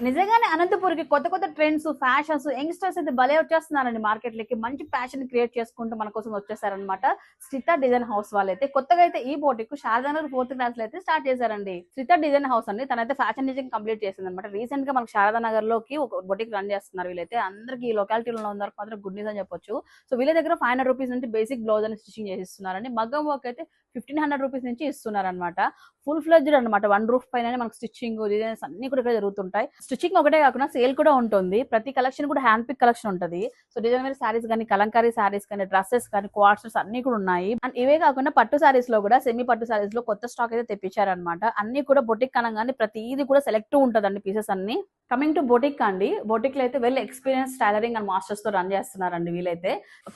నిజంగానే అనంతపూర్‌కి కొత్త కొత్త ట్రెండ్స్, ఫ్యాషన్స్, యంగ్‌స్టర్స్ అయితే భలే వచ్చేస్తున్నారండి మార్కెట్‌లోకి. మంచి ఫ్యాషన్ క్రియేట్ చేసుకుంటూ మన కోసం వచ్చేసారనమాట. శ్రిత డిజైన్ హౌస్ వాళ్ళైతే. కొత్తగా అయితే ఈ బోటిక్ శారదానగర్ 4th క్లాస్‌లో అయితే స్టార్ట్ చేశారండి. శ్రిత డిజైన్ హౌస్ అండి. తనైతే ఫ్యాషన్ డిజైన్ కంప్లీట్ చేసిందనమాట. రీసెంట్‌గా మనకు శారదానగర్‌లోకి ఒక బొటిక్ రన్ చేస్తున్నారు వీళ్ళైతే. అందరికీ ఈ లొకాలిటీలో ఉన్న వరకు మాత్రం గుడ్ న్యూస్ అని చెప్పొచ్చు. సో వీళ్ళ దగ్గర ₹500 నుంచి బేసిక్ బ్లౌజ్ అని స్టిచింగ్ చేసిస్తున్నారండి. మగ్గం వర్క్ అయితే ₹1500 నుంచి ఇస్తున్నారనమాట. ఫుల్ ఫ్లెడ్జ్డ్ అనమాట. వన్ రూఫ్ పైన మనకు స్టిచ్చింగ్ డిజైన్స్ అన్ని కూడా ఇక్కడ జరుగుతుంటాయి. స్టిచ్చింగ్ ఒకటే కాకుండా సేల్ కూడా ఉంటుంది. ప్రతి కలెక్షన్ కూడా హ్యాండ్ పిక్ కలెక్షన్ ఉంటుంది. సో డిజైన్ వేర్ సారీస్ కానీ, కలంకారీ సారీస్ కానీ, డ్రెస్సెస్ కానీ, క్వార్టర్స్ అన్ని కూడా ఉన్నాయి. అండ్ ఇవే కాకుండా పట్టు సారీస్ లో కూడా సెమీ పట్టు సారీస్ లో కొత్త స్టాక్ అయితే తెప్పించారనమాట. అన్ని కూడా బొటిక్ అనగానే ప్రతిది కూడా సెలెక్ట్ ఉంటదండి పీసెస్ అన్ని. కమింగ్ టు బొటిక్ అండి, బొటిక్ లో అయితే well experience tailoring and masters తో రన్ చేస్తున్నారండి వీలైతే.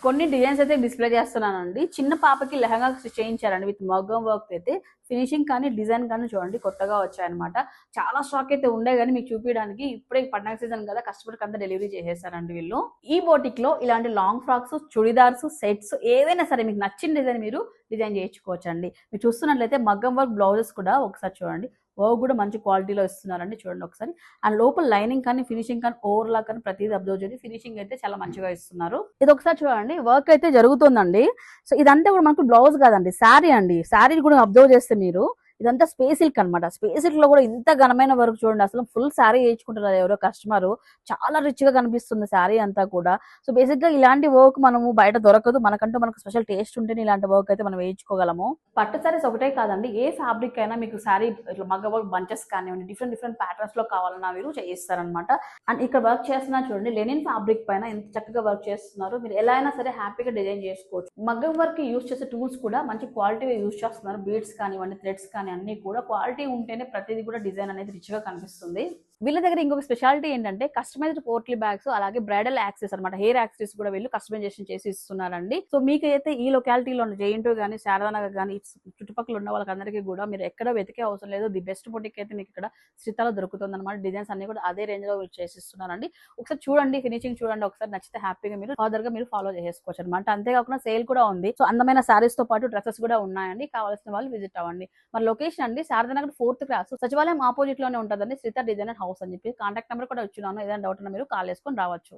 కొన్ని డిజైన్స్ అయితే డిస్ప్లే చేస్తున్నానండి. చిన్న పాపకి లెహంగా చేయించారండి విత్ మగ్గం వర్క్ అయితే. ఫినిషింగ్ కానీ డిజైన్ కానీ చూడండి కొత్తగా వచ్చాయన్నమాట. చాలా స్టాక్ అయితే ఉండే కానీ మీకు చూపించడానికి ఇప్పుడే పండగ సీజన్ కదా, కస్టమర్కి అంతా డెలివరీ చేసేసారండి వీళ్ళు. ఈ బోటిక్ లో ఇలాంటి లాంగ్ ఫ్రాక్స్, చుడిదార్స్, సెట్స్ ఏవైనా సరే మీకు నచ్చిన డిజైన్ మీరు డిజైన్ చేయించుకోవచ్చండి. మీరు చూస్తున్నట్లయితే మగ్గం వర్క్ బ్లౌజెస్ కూడా ఒకసారి చూడండి. వర్క్ కూడా మంచి క్వాలిటీలో ఇస్తున్నారండి, చూడండి ఒకసారి. అండ్ లోపల లైనింగ్ కానీ, ఫినిషింగ్ కానీ, ఓవర్లాక్ కానీ ప్రతిదీ అబ్జర్వ్ చేయండి. ఫినిషింగ్ అయితే చాలా మంచిగా ఇస్తున్నారు. ఇది ఒకసారి చూడండి, వర్క్ అయితే జరుగుతుందండి. సో ఇదంతా కూడా మనకు బ్లౌజ్ కాదండి, శారీ అండి. శారీ కూడా అబ్జర్వ్ చేస్తే మీరు ఇదంతా స్పేస్ సిల్క్ అనమాట. స్పేస్ సిల్క్ లో కూడా ఇంత ఘనమైన వర్క్ చూడండి. అసలు ఫుల్ శారీ వేయించుకుంటారు ఎవరో కస్టమర్. చాలా రిచ్ గా కనిపిస్తుంది శారీ అంతా కూడా. సో బేసిక్ గా ఇలాంటి వర్క్ మనము బయట దొరకదు. మనకు స్పెషల్ టేస్ట్ ఉంటేనే ఇలాంటి వర్క్ అయితే మనం వేయించుకోగలము. పట్టు సారీస్ ఒకటే కాదండి, ఏ ఫ్యాబ్రిక్ అయినా మీకు శారీ ఇట్లా మగ్గ వర్క్ బంచెస్ కానివ్వండి, డిఫరెంట్ డిఫరెంట్ ప్యాటర్న్స్ లో కావాలన్నా మీరు చేయిస్తారనమాట. అండ్ ఇక్కడ వర్క్ చేస్తున్నా చూడండి, లెనిన్ ఫ్యాబ్రిక్ పైన ఎంత చక్కగా వర్క్ చేస్తున్నారు. మీరు ఎలా అయినా సరే హ్యాపీగా డిజైన్ చేసుకోవచ్చు. మగ్గం వర్క్ యూస్ చేసే టూల్స్ కూడా మంచి క్వాలిటీగా యూస్ చేస్తున్నారు. బీడ్స్ కానివ్వండి, థ్రెడ్స్ కానీ అన్ని కూడా క్వాలిటీ ఉంటేనే ప్రతిదీ కూడా డిజైన్ అనేది రిచ్ గా కనిపిస్తుంది. వీళ్ళ దగ్గర ఇంకొక స్పెషాలిటీ ఏంటంటే కస్టమైజ్డ్ పోర్ట్లీ బ్యాగ్స్, అలాగే బ్రైడల్ యాక్సెస్ అనమాట, హెయిర్ యాక్సెస్ కూడా వీళ్ళు కస్టమైజేషన్ చేసి ఇస్తున్నారండి. సో మీకైతే ఈ లొకాలిటీలో జేఎన్‌టూ కానీ, శారదానగర్ కానీ, చుట్టుపక్కల ఉన్న వాళ్ళకందరికీ కూడా మీరు ఎక్కడ వెతికే అవసరం లేదు. ది బెస్ట్ బొటిక్ అయితే మీకు ఇక్కడ శ్రితలో దొరుకుతుంది అనమాట. డిజైన్స్ అన్ని కూడా అదే రేంజ్ లో చేసిస్తున్నారండి. ఒకసారి చూడండి, ఫినిషింగ్ చూడండి ఒకసారి. నచ్చితే హ్యాపీగా మీరు ఫర్దర్ గా మీరు ఫాలో చేసుకోవచ్చు అనమాట. అంతేకాకుండా సేల్ కూడా ఉంది. సో అందమైన సారీస్ తో పాటు డ్రెస్సెస్ కూడా ఉన్నాయండి. కావాల్సిన వాళ్ళు విజిట్ అవ్వండి. మరి లొకేషన్ అండి శారదానగర్ 4th క్లాస్ సచివాలయం ఆపోజిట్ లోనే ఉంటుందండి శ్రిత డిజైనర్ హౌస్ అని చెప్పి. కాంటాక్ట్ నెంబర్ కూడా ఇచ్చున్నాను. ఏదైనా డౌట్ ఉన్నా మీరు కాల్ చేసుకొని రావచ్చు.